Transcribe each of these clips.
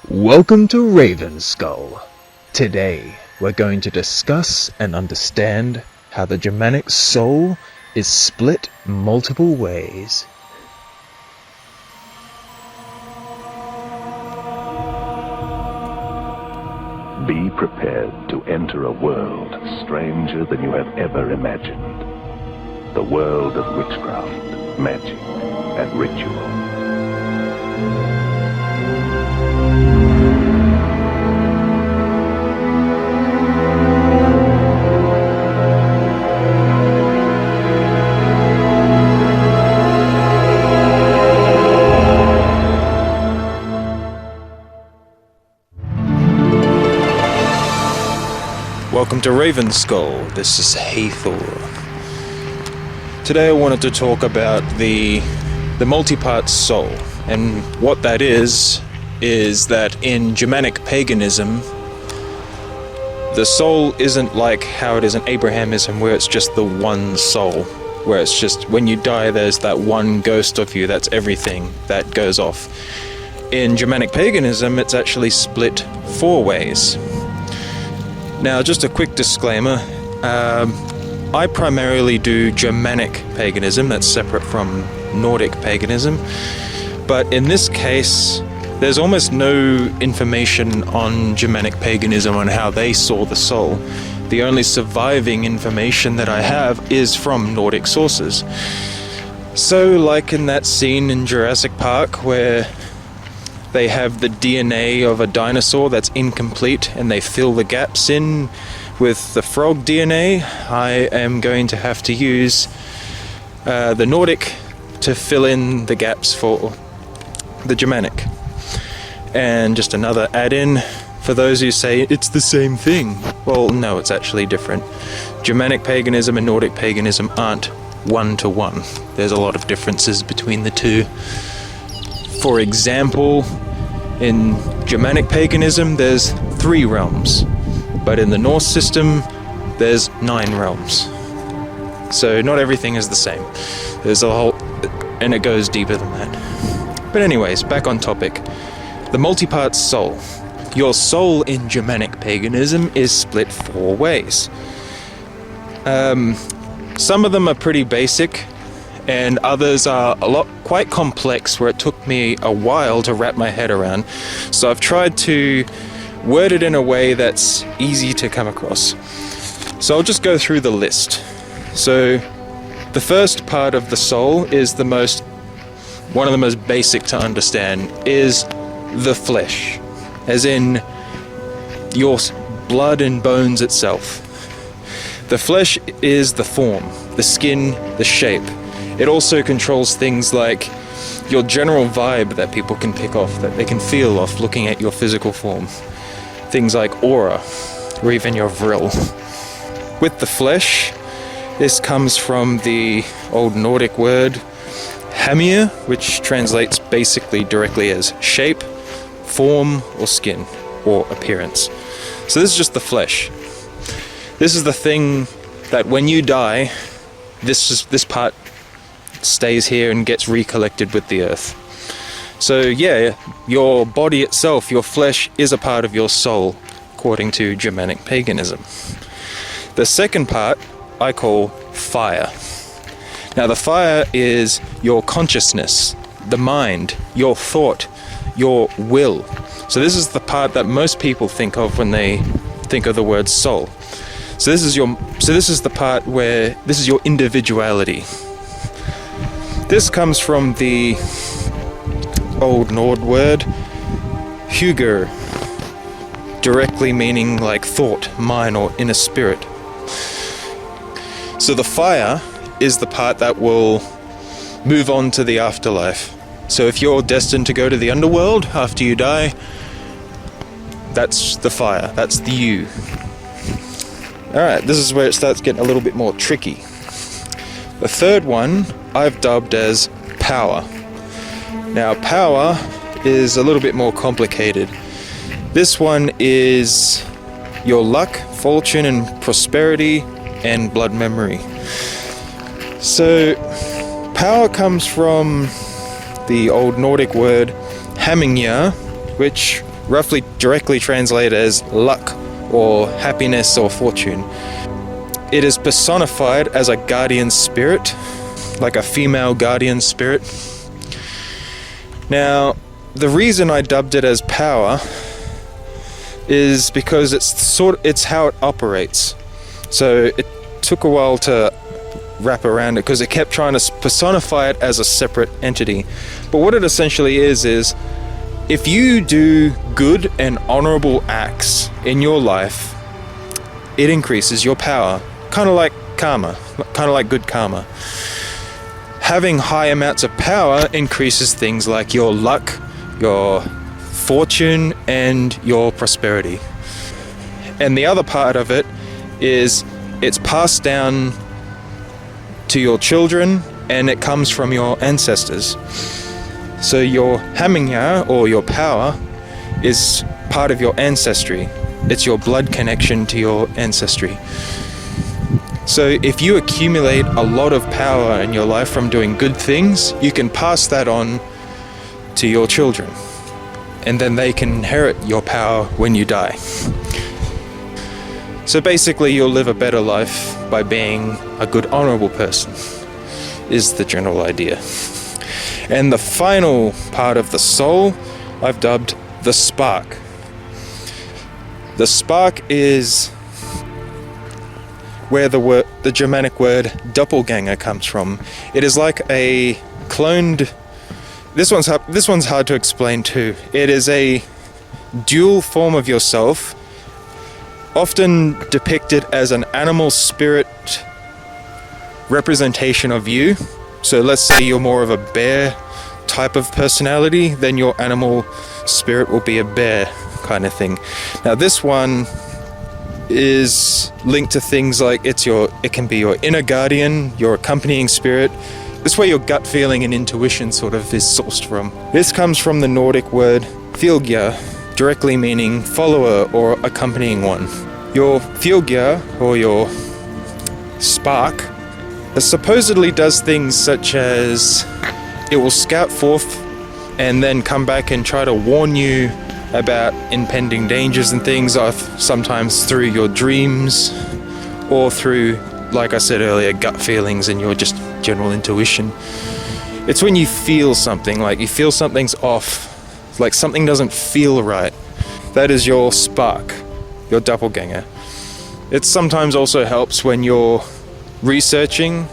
Welcome to Ravenskull. Today, we're going to discuss and understand how the Germanic soul is split multiple ways. Be prepared to enter a world stranger than you have ever imagined. The world of witchcraft, magic, and ritual. Welcome to Ravenskull. This is Hugr. Today I wanted to talk about the multi-part soul, and what that is that in Germanic paganism, the soul isn't like how it is in Abrahamism, where it's just the one soul, where it's just when you die there's that one ghost of you, that's everything that goes off. In Germanic paganism, it's actually split 4 ways. Now, just a quick disclaimer, I primarily do Germanic paganism, that's separate from Nordic paganism, but in this case, there's almost no information on Germanic paganism on how they saw the soul. The only surviving information that I have is from Nordic sources. So, like in that scene in Jurassic Park where they have the DNA of a dinosaur that's incomplete and they fill the gaps in with the frog DNA, I am going to have to use the Nordic to fill in the gaps for the Germanic. And just another add-in for those who say it's the same thing. Well, no, it's actually different. Germanic paganism and Nordic paganism aren't one-to-one. There's a lot of differences between the two. For example, in Germanic paganism, there's 3 realms, but in the Norse system, there's 9 realms. So not everything is the same. There's a whole, and it goes deeper than that. But anyways, back on topic. The multi-part soul. Your soul in Germanic paganism is split 4 ways. Some of them are pretty basic, and others are quite complex, where it took me a while to wrap my head around. So I've tried to word it in a way that's easy to come across. So I'll just go through the list. So the first part of the soul is one of the most basic to understand, is the flesh, as in your blood and bones itself. The flesh is the form, the skin, the shape. It also controls things like your general vibe that people can pick off, that they can feel off looking at your physical form. Things like aura, or even your Vril. With the flesh, this comes from the old Nordic word Hamir, which translates basically directly as shape, form, or skin, or appearance. So this is just the flesh. This is the thing that when you die, this part stays here and gets recollected with the earth. So yeah, your body itself, your flesh, is a part of your soul, according to Germanic paganism. The second part I call fire. Now the fire is your consciousness, the mind, your thought, your will. So this is the part that most people think of when they think of the word soul. So this is the part where this is your individuality. This comes from the old Nord word Hugr, directly meaning like thought, mind, or inner spirit. So the fire is the part that will move on to the afterlife. So if you're destined to go to the underworld after you die, that's the fire, that's the you. Alright, this is where it starts getting a little bit more tricky. The third one I've dubbed as power. Now power is a little bit more complicated. This one is your luck, fortune, and prosperity, and blood memory. So power comes from the old Nordic word Hamingja, which roughly directly translated as luck or happiness or fortune. It is personified as a guardian spirit, like a female guardian spirit. Now, the reason I dubbed it as power is because it's how it operates. So it took a while to wrap around it because it kept trying to personify it as a separate entity. But what it essentially is if you do good and honorable acts in your life, it increases your power. Kind of like karma, kind of like good karma. Having high amounts of power increases things like your luck, your fortune, and your prosperity. And the other part of it is it's passed down to your children, and it comes from your ancestors. So your Hamingja, or your power, is part of your ancestry. It's your blood connection to your ancestry. So if you accumulate a lot of power in your life from doing good things, you can pass that on to your children, and then they can inherit your power when you die. So basically you'll live a better life by being a good, honorable person, is the general idea. And the final part of the soul I've dubbed the spark. The spark is where the Germanic word doppelganger comes from. It is like a cloned... This one's hard to explain too. It is a dual form of yourself, often depicted as an animal spirit representation of you. So let's say you're more of a bear type of personality, then your animal spirit will be a bear kind of thing. Now this one is linked to things like it can be your inner guardian, your accompanying spirit. This is where your gut feeling and intuition sort of is sourced from. This comes from the Nordic word Fylgja, directly meaning follower or accompanying one. Your Fylgja, or your spark, supposedly does things such as it will scout forth and then come back and try to warn you about impending dangers and things, sometimes through your dreams or through, like I said earlier, gut feelings and your just general intuition. It's when you feel something, like you feel something's off, like something doesn't feel right. That is your spark, your doppelganger. It sometimes also helps when you're researching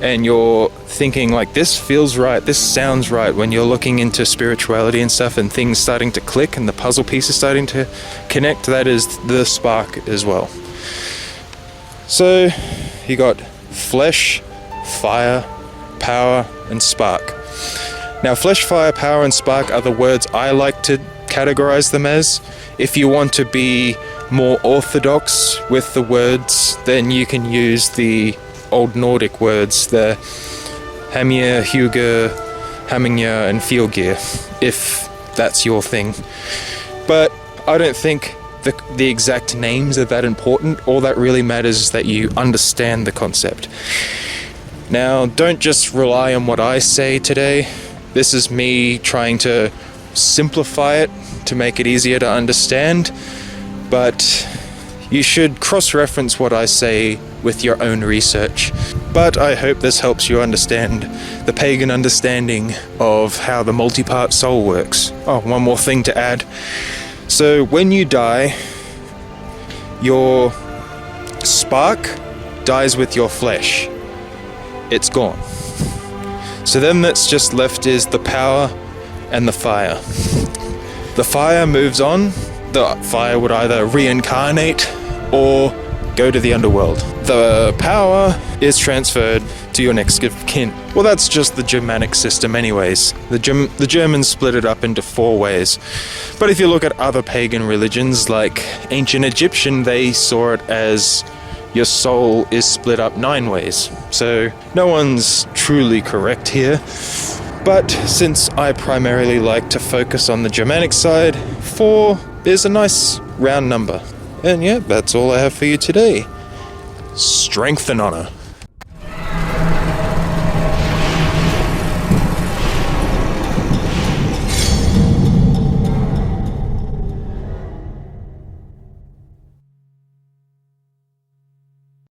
and you're thinking like, this feels right, this sounds right, when you're looking into spirituality and stuff and things starting to click and the puzzle pieces starting to connect. That is the spark as well. So you got flesh, fire, power, and spark. Now flesh, fire, power, and spark are the words I like to categorize them as. If you want to be more orthodox with the words, then you can use the old Nordic words, the Hamr, Hugr, Hamingja, and Fylgja, if that's your thing. But I don't think the exact names are that important. All that really matters is that you understand the concept. Now, don't just rely on what I say today. This is me trying to simplify it to make it easier to understand, but you should cross-reference what I say with your own research. But I hope this helps you understand the pagan understanding of how the multi-part soul works. Oh, one more thing to add. So when you die, your spark dies with your flesh. It's gone. So then that's just left is the power and the fire. The fire moves on. The fire would either reincarnate or go to the underworld. The power is transferred to your next of kin. Well, that's just the Germanic system anyways. The Germans split it up into 4 ways. But if you look at other pagan religions, like ancient Egyptian, they saw it as your soul is split up 9 ways. So no one's truly correct here. But since I primarily like to focus on the Germanic side, 4 is a nice round number. And yeah, that's all I have for you today. Strength and honor.